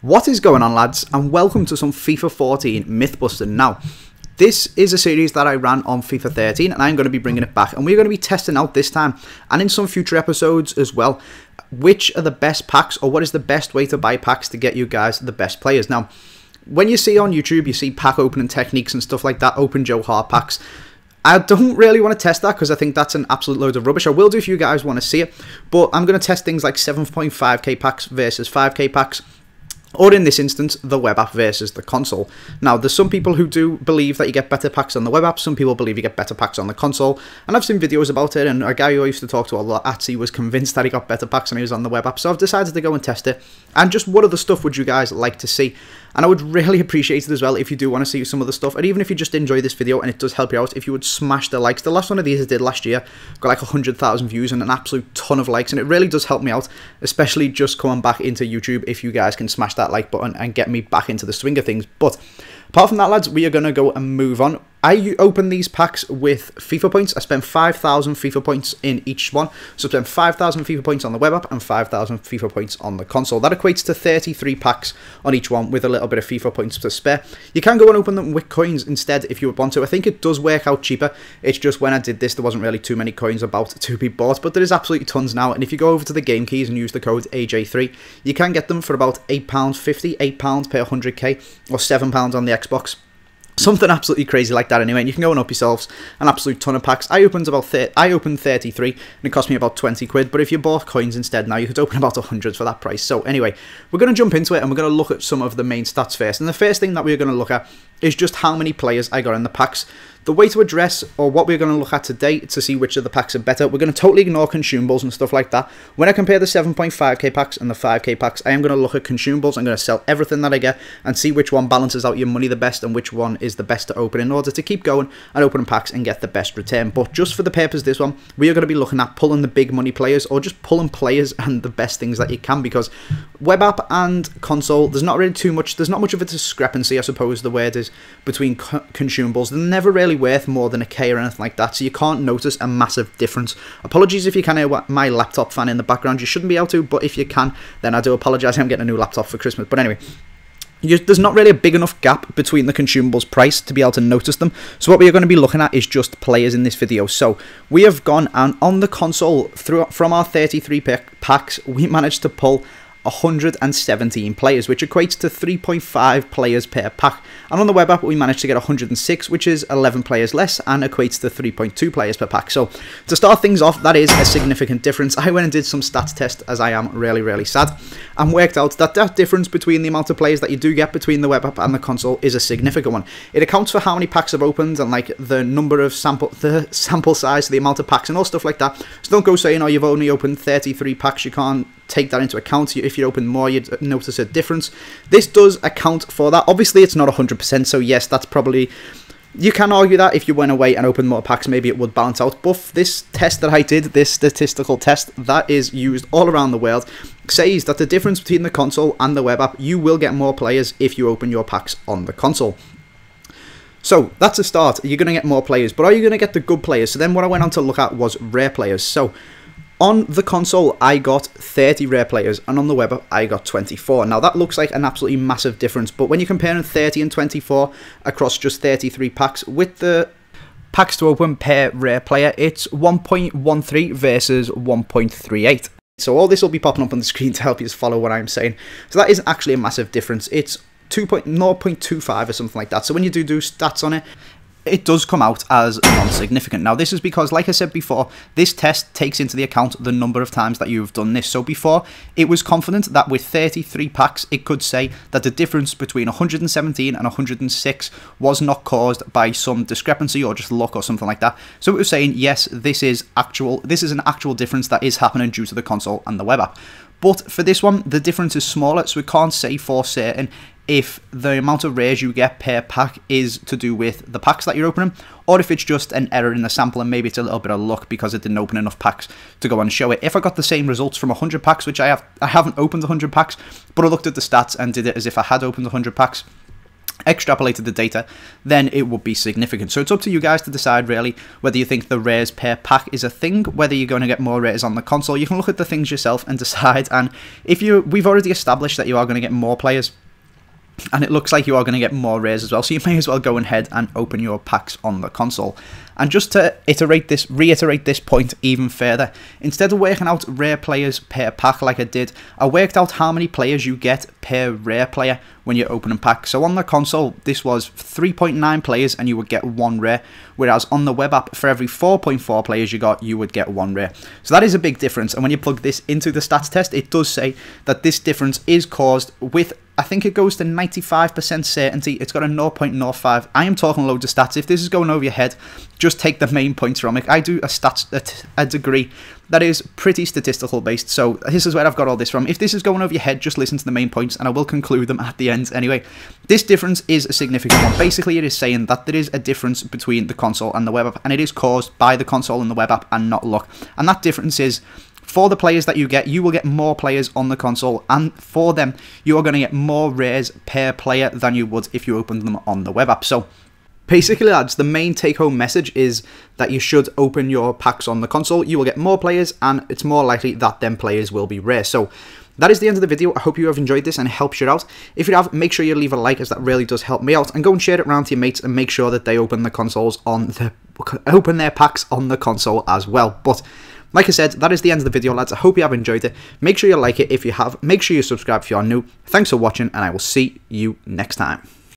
What is going on, lads, and welcome to some FIFA 14 MythBusting. Now, this is a series that I ran on FIFA 13 and I'm going to be bringing it back, and we're going to be testing out this time and in some future episodes as well which are the best packs, or what is the best way to buy packs to get you guys the best players. Now, when you see on YouTube, you see pack opening techniques and stuff like that, open Joe Hart packs. I don't really want to test that because I think that's an absolute load of rubbish. I will do if you guys want to see it, but I'm going to test things like 7.5k packs versus 5k packs, or in this instance, the web app versus the console. Now, there's some people who do believe that you get better packs on the web app, some people believe you get better packs on the console, and I've seen videos about it, and a guy who I used to talk to a lot, Atsy, was convinced that he got better packs when he was on the web app, so I've decided to go and test it. And just what other stuff would you guys like to see? And I would really appreciate it as well if you do want to see some of the stuff, and even if you just enjoy this video and it does help you out, if you would smash the likes. The last one of these I did last year got like 100,000 views and an absolute ton of likes, and it really does help me out, especially just coming back into YouTube. If you guys can smash that like button and get me back into the swing of things. But apart from that, lads, we are going to go and move on. I opened these packs with FIFA points. I spent 5,000 FIFA points in each one. So I spent 5,000 FIFA points on the web app and 5,000 FIFA points on the console. That equates to 33 packs on each one with a little bit of FIFA points to spare. You can go and open them with coins instead if you would want to. I think it does work out cheaper. It's just when I did this, there wasn't really too many coins about to be bought, but there is absolutely tons now. And if you go over to the game keys and use the code AJ3, you can get them for about £8.50, £8 per 100k, or £7 on the Xbox. Something absolutely crazy like that anyway, and you can go and up yourselves an absolute ton of packs. I opened 33 and it cost me about 20 quid, but if you bought coins instead now, you could open about 100 for that price. So anyway, we're going to jump into it and we're going to look at some of the main stats first. And the first thing that we're going to look at is just how many players I got in the packs. The way to address, or what we're going to look at today to see which of the packs are better, we're going to totally ignore consumables and stuff like that. When I compare the 7.5k packs and the 5k packs, I am going to look at consumables. I'm going to sell everything that I get and see which one balances out your money the best and which one is the best to open in order to keep going and opening packs and get the best return. But just for the purpose of this one, we are going to be looking at pulling the big money players, or just pulling players and the best things that you can, because web app and console, there's not really too much, there's not much of a discrepancy, I suppose the word is, between consumables. They're never really worth more than a K or anything like that, so you can't notice a massive difference. Apologies if you can hear my laptop fan in the background. You shouldn't be able to, but if you can, then I do apologise. I'm getting a new laptop for Christmas. But anyway, there's not really a big enough gap between the consumables price to be able to notice them. So what we are going to be looking at is just players in this video. So we have gone, and on the console, from our 33 packs, we managed to pull 117 players, which equates to 3.5 players per pack. And on the web app, we managed to get 106, which is 11 players less, and equates to 3.2 players per pack. So to start things off, that is a significant difference. I went and did some stats test, as I am really sad, and worked out that that difference between the amount of players that you do get between the web app and the console is a significant one. It accounts for how many packs have opened and like the number of the sample size, the amount of packs and all stuff like that. So don't go saying, oh, you've only opened 33 packs, you can't take that into account. If you open more, you'd notice a difference. This does account for that. Obviously, it's not 100%, so yes, that's probably... You can argue that if you went away and opened more packs, maybe it would balance out. But this test that I did, this statistical test that is used all around the world, says that the difference between the console and the web app, you will get more players if you open your packs on the console. So that's a start. You're going to get more players, but are you going to get the good players? So then what I went on to look at was rare players. So on the console, I got 30 rare players, and on the web app, I got 24. Now, that looks like an absolutely massive difference, but when you're comparing 30 and 24 across just 33 packs, with the packs to open per rare player, it's 1.13 versus 1.38. So all this will be popping up on the screen to help you follow what I'm saying. So that is actually a massive difference. It's 0.25 or something like that. So when you do stats on it, it does come out as non-significant. Now, this is because, like I said before, this test takes into the account the number of times that you've done this. So before, it was confident that with 33 packs, it could say that the difference between 117 and 106 was not caused by some discrepancy or just luck or something like that. So it was saying, yes, this is an actual difference that is happening due to the console and the web app. But for this one, the difference is smaller, so we can't say for certain if the amount of rares you get per pack is to do with the packs that you're opening, or if it's just an error in the sample and maybe it's a little bit of luck because it didn't open enough packs to go on and show it. If I got the same results from 100 packs, which I haven't opened 100 packs, but I looked at the stats and did it as if I had opened 100 packs, extrapolated the data, then it would be significant. So it's up to you guys to decide really whether you think the rares per pack is a thing, whether you're going to get more rares on the console. You can look at the things yourself and decide, and if we've already established that you are going to get more players, and it looks like you are going to get more rares as well, so you may as well go ahead and open your packs on the console. And just to reiterate this point even further, instead of working out rare players per pack like I did, I worked out how many players you get per rare player when you're opening packs. So on the console, this was 3.9 players and you would get 1 rare, whereas on the web app, for every 4.4 players you got, you would get 1 rare. So that is a big difference, and when you plug this into the stats test, it does say that this difference is caused with, I think it goes to 95% certainty. It's got a 0.05. I am talking loads of stats. If this is going over your head, just take the main points from it. I do a degree that is pretty statistical based, so this is where I've got all this from. If this is going over your head, just listen to the main points, and I will conclude them at the end anyway. This difference is a significant one. Basically, it is saying that there is a difference between the console and the web app, and it is caused by the console and the web app and not luck. And that difference is, for the players that you get, you will get more players on the console, and for them, you are going to get more rares per player than you would if you opened them on the web app. So basically, lads, the main take-home message is that you should open your packs on the console. You will get more players, and it's more likely that them players will be rare. So that is the end of the video. I hope you have enjoyed this and it helps you out. If you have, make sure you leave a like, as that really does help me out, and go and share it around to your mates and make sure that they open their packs on the console as well. But like I said, that is the end of the video, lads. I hope you have enjoyed it. Make sure you like it if you have. Make sure you subscribe if you are new. Thanks for watching, and I will see you next time.